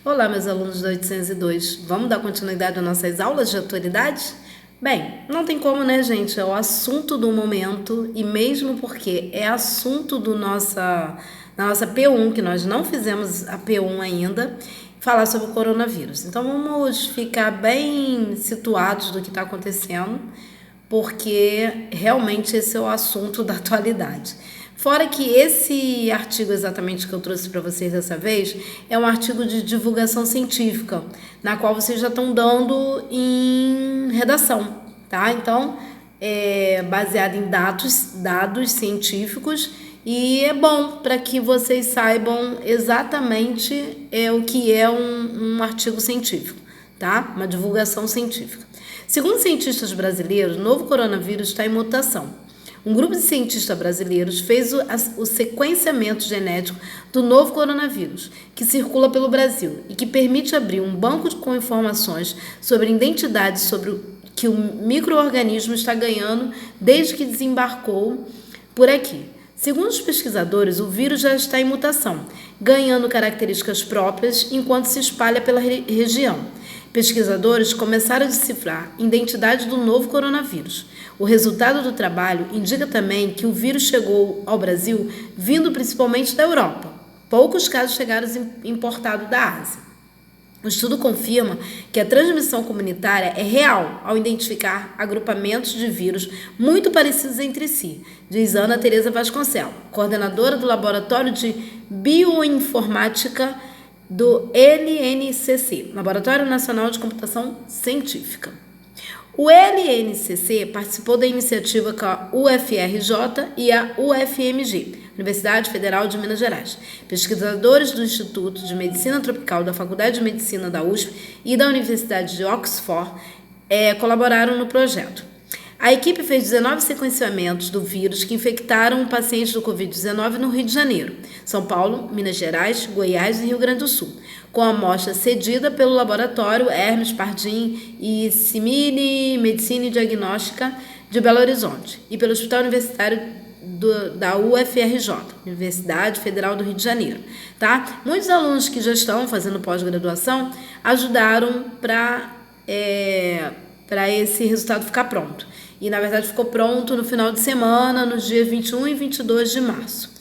Olá, meus alunos da 802. Vamos dar continuidade às nossas aulas de atualidade? Bem, não tem como, né, gente? É o assunto do momento e mesmo porque é assunto da nossa P1, que nós não fizemos a P1 ainda, falar sobre o coronavírus. Então, vamos ficar bem situados do que está acontecendo, porque realmente esse é o assunto da atualidade. Fora que esse artigo exatamente que eu trouxe para vocês dessa vez é um artigo de divulgação científica, na qual vocês já estão dando em redação, tá? Então, é baseado em dados científicos e é bom para que vocês saibam exatamente o que é um artigo científico, tá? Uma divulgação científica. Segundo cientistas brasileiros, o novo coronavírus está em mutação. Um grupo de cientistas brasileiros fez o sequenciamento genético do novo coronavírus, que circula pelo Brasil e que permite abrir um banco com informações sobre identidades sobre o que o micro-organismo está ganhando desde que desembarcou por aqui. Segundo os pesquisadores, o vírus já está em mutação, ganhando características próprias enquanto se espalha pela região. Pesquisadores começaram a decifrar a identidade do novo coronavírus. O resultado do trabalho indica também que o vírus chegou ao Brasil vindo principalmente da Europa. Poucos casos chegaram importados da Ásia. O estudo confirma que a transmissão comunitária é real ao identificar agrupamentos de vírus muito parecidos entre si, diz Ana Tereza Vasconcelos, coordenadora do Laboratório de Bioinformática do LNCC, Laboratório Nacional de Computação Científica. O LNCC participou da iniciativa com a UFRJ e a UFMG, Universidade Federal de Minas Gerais. Pesquisadores do Instituto de Medicina Tropical da Faculdade de Medicina da USP e da Universidade de Oxford colaboraram no projeto. A equipe fez 19 sequenciamentos do vírus que infectaram pacientes do Covid-19 no Rio de Janeiro, São Paulo, Minas Gerais, Goiás e Rio Grande do Sul, com a amostra cedida pelo laboratório Hermes Pardini e Simile Medicina e Diagnóstica de Belo Horizonte e pelo Hospital Universitário da UFRJ, Universidade Federal do Rio de Janeiro. Tá? Muitos alunos que já estão fazendo pós-graduação ajudaram para esse resultado ficar pronto. E, na verdade, ficou pronto no final de semana, nos dias 21 e 22 de março.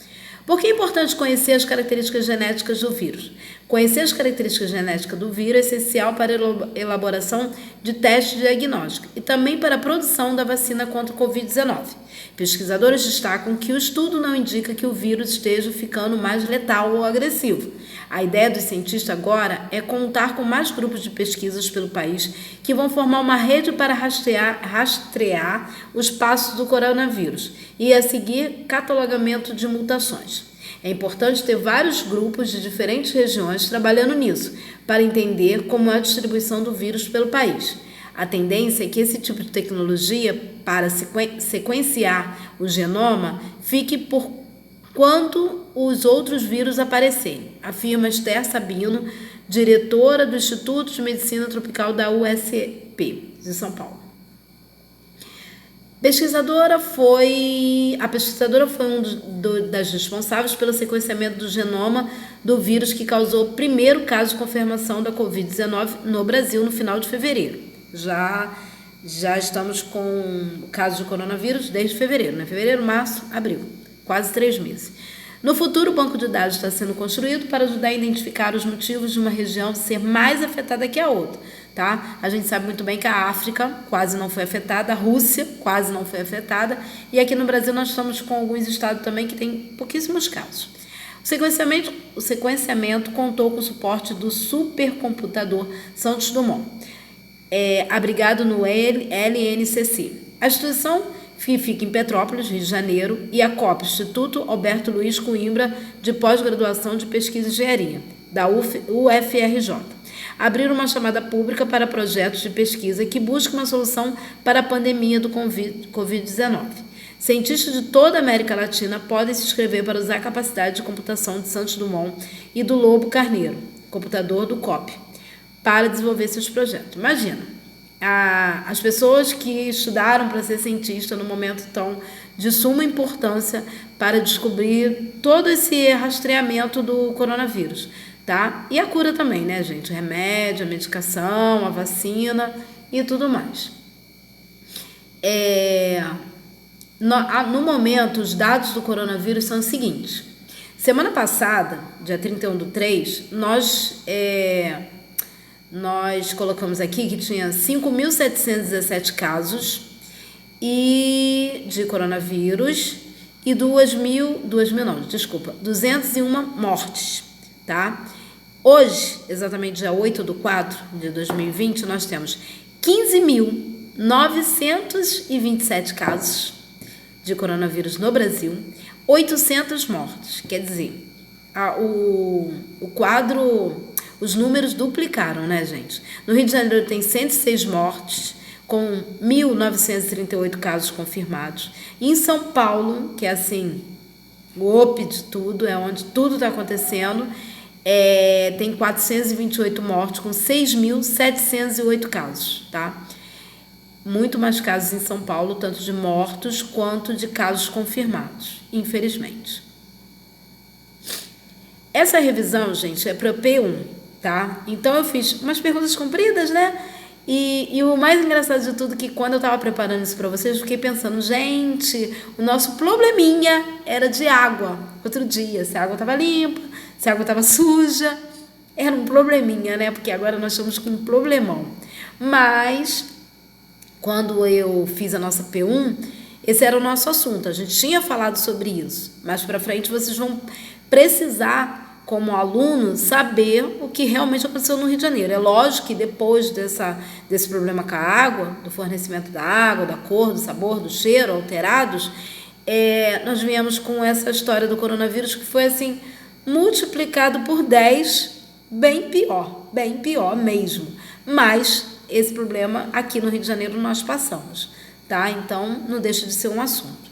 Por que é importante conhecer as características genéticas do vírus? Conhecer as características genéticas do vírus é essencial para a elaboração de testes de diagnóstico e também para a produção da vacina contra o Covid-19. Pesquisadores destacam que o estudo não indica que o vírus esteja ficando mais letal ou agressivo. A ideia dos cientistas agora é contar com mais grupos de pesquisas pelo país que vão formar uma rede para rastrear os passos do coronavírus e a seguir catalogamento de mutações. É importante ter vários grupos de diferentes regiões trabalhando nisso, para entender como é a distribuição do vírus pelo país. A tendência é que esse tipo de tecnologia para sequenciar o genoma fique por quando os outros vírus aparecerem, afirma Esther Sabino, diretora do Instituto de Medicina Tropical da USP de São Paulo. A pesquisadora foi das responsáveis pelo sequenciamento do genoma do vírus que causou o primeiro caso de confirmação da Covid-19 no Brasil no final de fevereiro. Já estamos com casos de coronavírus desde fevereiro, né? Fevereiro, março, abril, quase 3 meses. No futuro, o banco de dados está sendo construído para ajudar a identificar os motivos de uma região ser mais afetada que a outra, tá? A gente sabe muito bem que a África quase não foi afetada, a Rússia quase não foi afetada, e aqui no Brasil nós estamos com alguns estados também que tem pouquíssimos casos. O sequenciamento contou com o suporte do supercomputador Santos Dumont, abrigado no LNCC. A instituição que fica em Petrópolis, Rio de Janeiro, e a COP, Instituto Alberto Luiz Coimbra de Pós-Graduação de Pesquisa e Engenharia, da UFRJ. Abriram uma chamada pública para projetos de pesquisa que buscam uma solução para a pandemia do Covid-19. Cientistas de toda a América Latina podem se inscrever para usar a capacidade de computação de Santos Dumont e do Lobo Carneiro, computador do COP, para desenvolver seus projetos. Imagina, as pessoas que estudaram para ser cientista no momento tão de suma importância para descobrir todo esse rastreamento do coronavírus, tá? E a cura também, né, gente? O remédio, a medicação, a vacina e tudo mais. No momento, os dados do coronavírus são os seguintes. Semana passada, dia 31/3, nós colocamos aqui que tinha 5.717 casos de coronavírus e 201 mortes, tá? Hoje, exatamente dia 8/4 de 2020, nós temos 15.927 casos de coronavírus no Brasil, 800 mortos. Quer dizer, os números duplicaram, né, gente? No Rio de Janeiro tem 106 mortes, com 1.938 casos confirmados. E em São Paulo, que é assim, o OP de tudo, é onde tudo está acontecendo, tem 428 mortes, com 6.708 casos, tá? Muito mais casos em São Paulo, tanto de mortos quanto de casos confirmados, infelizmente. Essa revisão, gente, é para o P1, tá? Então eu fiz umas perguntas compridas, né? E o mais engraçado de tudo é que quando eu estava preparando isso para vocês, eu fiquei pensando, gente, o nosso probleminha era de água. Outro dia, se a água estava limpa, se a água estava suja, era um probleminha, né? Porque agora nós estamos com um problemão. Mas quando eu fiz a nossa P1, esse era o nosso assunto. A gente tinha falado sobre isso. Mais para frente vocês vão precisar, como aluno, saber o que realmente aconteceu no Rio de Janeiro. É lógico que depois desse problema com a água, do fornecimento da água, da cor, do sabor, do cheiro alterados, nós viemos com essa história do coronavírus que foi assim multiplicado por 10, bem pior mesmo. Mas esse problema aqui no Rio de Janeiro nós passamos, tá? Então não deixa de ser um assunto.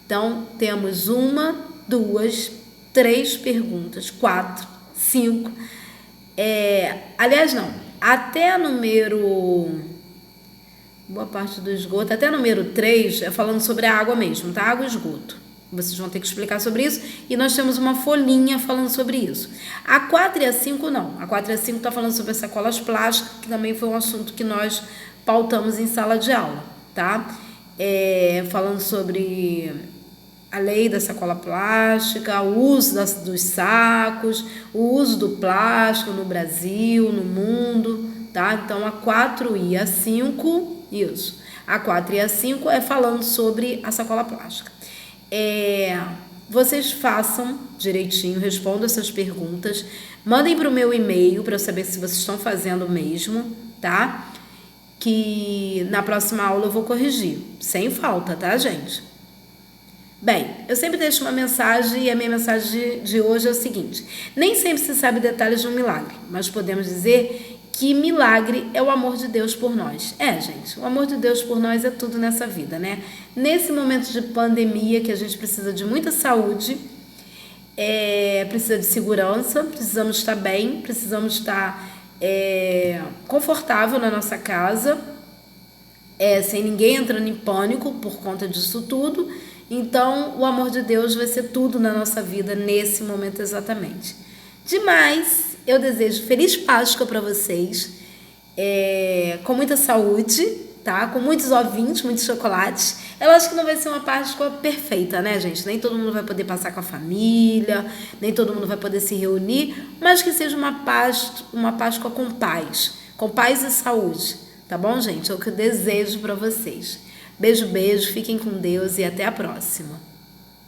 Então temos 1, 2, 3 perguntas, 4, 5. Aliás, não. Até número... Boa parte do esgoto. Até número 3 é falando sobre a água mesmo, tá? Água e esgoto. Vocês vão ter que explicar sobre isso. E nós temos uma folhinha falando sobre isso. A 4 e a 5 não. A 4 e a 5 está falando sobre as sacolas plásticas, que também foi um assunto que nós pautamos em sala de aula, tá? Falando sobre a lei da sacola plástica, o uso dos sacos, o uso do plástico no Brasil, no mundo, tá? Então, a 4 e a 5, isso. A 4 e a 5 é falando sobre a sacola plástica. Vocês façam direitinho, respondam essas perguntas, mandem para o meu e-mail para eu saber se vocês estão fazendo mesmo, tá? Que na próxima aula eu vou corrigir, sem falta, tá, gente? Bem, eu sempre deixo uma mensagem e a minha mensagem de hoje é o seguinte: nem sempre se sabe detalhes de um milagre, mas podemos dizer que milagre é o amor de Deus por nós. Gente, o amor de Deus por nós é tudo nessa vida, né? Nesse momento de pandemia que a gente precisa de muita saúde, precisa de segurança, precisamos estar bem, precisamos estar confortável na nossa casa, sem ninguém entrando em pânico por conta disso tudo. Então, o amor de Deus vai ser tudo na nossa vida nesse momento exatamente. Demais, eu desejo feliz Páscoa para vocês, com muita saúde, tá? Com muitos ovinhos, muitos chocolates. Eu acho que não vai ser uma Páscoa perfeita, né, gente? Nem todo mundo vai poder passar com a família, nem todo mundo vai poder se reunir, mas que seja uma Páscoa com paz e saúde, tá bom, gente? É o que eu desejo para vocês. Beijo, fiquem com Deus e até a próxima.